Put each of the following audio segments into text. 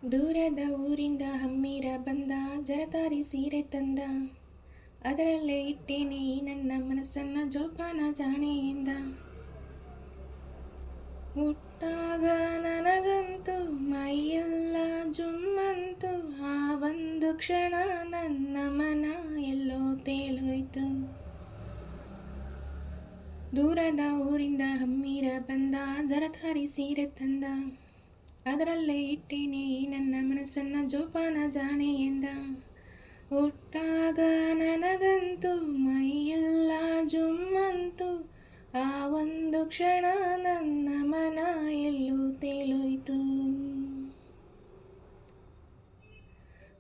ದೂರದ ಊರಿಂದ ಹಮ್ಮಿರ ಬಂದ, ಜರತಾರಿ ಸೀರೆ ತಂದ. ಅದರಲ್ಲೇ ಇಟ್ಟೇನೆ ಈ ನನ್ನ ಮನಸ್ಸನ್ನ, ಜೋಪಾನ ಜಾಣೆ ಎಂದ. ಹುಟ್ಟಾಗ ನನಗಂತೂ ಮೈಯೆಲ್ಲ ಜುಮ್ಮಂತು, ಆ ಒಂದು ಕ್ಷಣ ನನ್ನ ಮನ ಎಲ್ಲೋ ತೇಲೋಯ್ತು. ದೂರದ ಊರಿಂದ ಹಮ್ಮಿರ ಬಂದ, ಜರತಾರಿ ಸೀರೆ ತಂದ. ಅದರಲ್ಲೇ ಇಟ್ಟೇನೆ ಈ ನನ್ನ ಮನಸ್ಸನ್ನ, ಜೋಪಾನ ಜಾಣೆ ಎಂದ. ಹುಟ್ಟಾಗ ನನಗಂತೂ ಮೈಯೆಲ್ಲ ಜುಮ್ಮಂತು, ಆ ಒಂದು ಕ್ಷಣ ನನ್ನ ಮನ ಎಲ್ಲೋ ತೇಲೋಯ್ತು.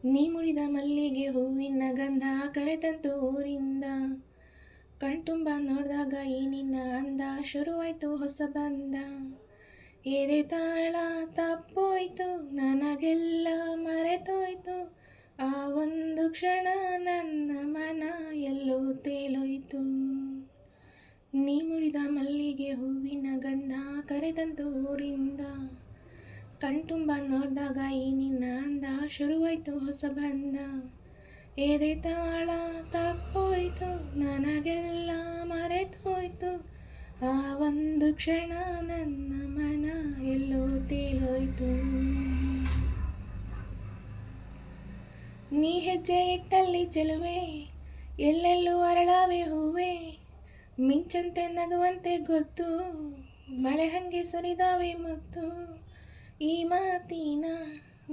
ನೀ ಮುಡಿದ ಮಲ್ಲಿಗೆ ಹೂವಿನ ಗಂಧ ಕರೆತಂತು ಊರಿಂದ, ಕಣ್ತುಂಬ ನೋಡಿದಾಗ ಈ ನಿನ್ನ ಅಂದ, ಶುರುವಾಯ್ತು ಹೊಸ ಬಂದ. ಎದೆ ತಾಳ ತಪ್ಪೋಯ್ತು, ನನಗೆಲ್ಲ ಮರೆತೋಯ್ತು, ಆ ಒಂದು ಕ್ಷಣ ನನ್ನ ಮನ ಎಲ್ಲೋ ತೇಲೋಯ್ತು. ನೀ ಮುಡಿದ ಮಲ್ಲಿಗೆ ಹೂವಿನ ಗಂಧ ಕರೆತಂತು ಊರಿಂದ, ಕಣ್ತುಂಬ ನೋಡಿದಾಗ ಈ ನಿನ್ನ ಅಂದ, ಶುರುವಾಯ್ತು ಹೊಸ ಬಂದ. ಎದೆ ತಾಳ ತಪ್ಪೋಯ್ತು, ನನಗೆಲ್ಲ ಮರೆತೋಯ್ತು, ಆ ಒಂದು ಕ್ಷಣ ನನ್ನ ಮನ ಎಲ್ಲೋ ತೇಲೋಯ್ತು. ನೀ ಹೆಜ್ಜೆ ಇಟ್ಟಲ್ಲಿ ಚೆಲುವೆ, ಎಲ್ಲೆಲ್ಲೂ ಅರಳಾವೆ ಹೂವೆ. ಮಿಂಚಂತೆ ನಗುವಂತೆ ಗೊತ್ತು, ಮಳೆ ಹಂಗೆ ಸುರಿದಾವೆ ಮುತ್ತು. ಈ ಮಾತಿನ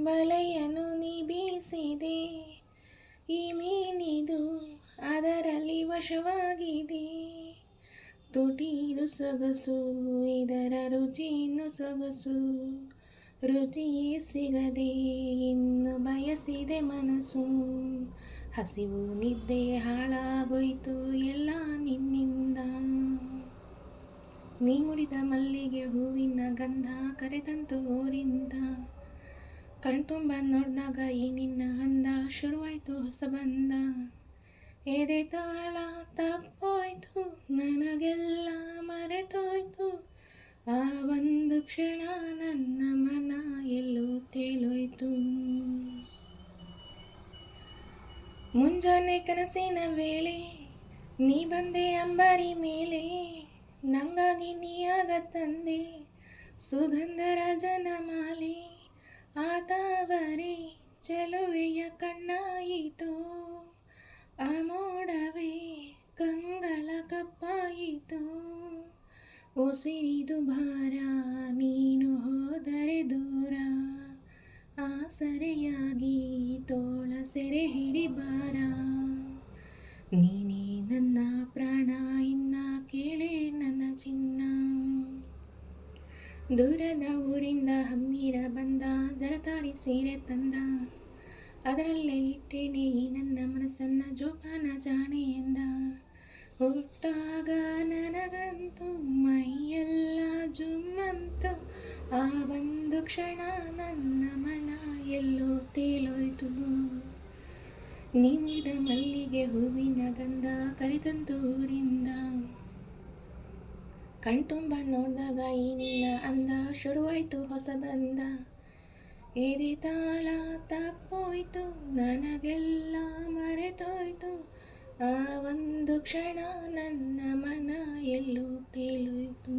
ಬಲೆಯನ್ನು ನೀ ಬೀಸಿದೆ, ಈ ಮೀನಿದು ಅದರಲ್ಲಿ ವಶವಾಗಿದೆ. ತುಟಿದು ಸೊಗಸು, ಇದರ ರುಚಿಯನ್ನು ಸೊಗಸು, ರುಚಿಯೇ ಸಿಗದೆ ಇನ್ನು ಬಯಸಿದೆ ಮನಸ್ಸು. ಹಸಿವು ನಿದ್ದೆ ಹಾಳಾಗೋಯ್ತು ಎಲ್ಲ ನಿನ್ನಿಂದ. ನೀ ಮುಡಿದ ಮಲ್ಲಿಗೆ ಹೂವಿನ ಗಂಧ ಕರೆತಂತು ಊರಿಂದ, ಕಣ್ತುಂಬ ನೋಡಿದಾಗ ಈ ನಿನ್ನ ಅಂದ, ಶುರುವಾಯ್ತು ಹೊಸ ಬಂದ. ಎದೆ ತಾಳ ತಪ್ಪೋಯ್ತು, ನನಗೆಲ್ಲ ಮರೆತೋಯ್ತು, ಆ ಒಂದು ಕ್ಷಣ ನನ್ನ ಮನ ಎಲ್ಲೋ ತೇಲೋಯ್ತು. ಮುಂಜಾನೆ ಕನಸಿನ ವೇಳೆ ನೀ ಬಂದೆ ಅಂಬಾರಿ ಮೇಲೆ, ನಂಗಾಗಿ ನೀಯಾಗ ತಂದೆ ಸುಗಂಧ ರಾಜನ ಮಾಲೆ. ಆತಾವರೆ ಚೆಲುವೆಯ ಕಣ್ಣಾಯಿತು, ಆ ಮೋಡವೇ ಕಂಗಳ ಕಪ್ಪಾಯಿತು. ಉಸಿರಿದು ಭಾರ ನೀನು ಹೋದರೆ ದೂರ, ಆಸರೆಯಾಗಿ ತೋಳ ಸೆರೆ ಹಿಡಿಬಾರ. ನೀನೇ ನನ್ನ ಪ್ರಾಣ ಇನ್ನ ಕೇಳೆ ನನ್ನ ಚಿನ್ನ. ದೂರದ ಊರಿಂದ ಹಮ್ಮಿರ ಬಂದ, ಜರತಾರಿ ಸೀರೆ ತಂದ. ಅದರಲ್ಲೇ ಇಟ್ಟೇನೆ ಈ ನನ್ನ ಮನಸ್ಸನ್ನ, ಜೋಪಾನ ಜಾಣೆ ಎಂದ. ಹುಟ್ಟಾಗ ನನಗಂತೂ ಮೈಯೆಲ್ಲ ಜುಮ್ಮಂತು, ಆ ಒಂದು ಕ್ಷಣ ನನ್ನ ಮನ ಎಲ್ಲೋ ತೇಲೋಯ್ತು. ನೀ ಮುಡಿದ ಮಲ್ಲಿಗೆ ಹೂವಿನ ಗಂಧ ಕರೆತಂತು ಊರಿಂದ, ಕಣ್ತುಂಬ ನೋಡಿದಾಗ ಈ ನಿನ್ನ ಅಂದ, ಶುರುವಾಯ್ತು ಹೊಸ ಬಂದ. ಎದೆ ತಾಳ ತಪ್ಪೋಯ್ತು, ನನಗೆಲ್ಲ ಮರೆತೋಯ್ತು, ಆ ಒಂದು ಕ್ಷಣ ನನ್ನ ಮನ ಎಲ್ಲೋ ತೇಲೋಯ್ತು.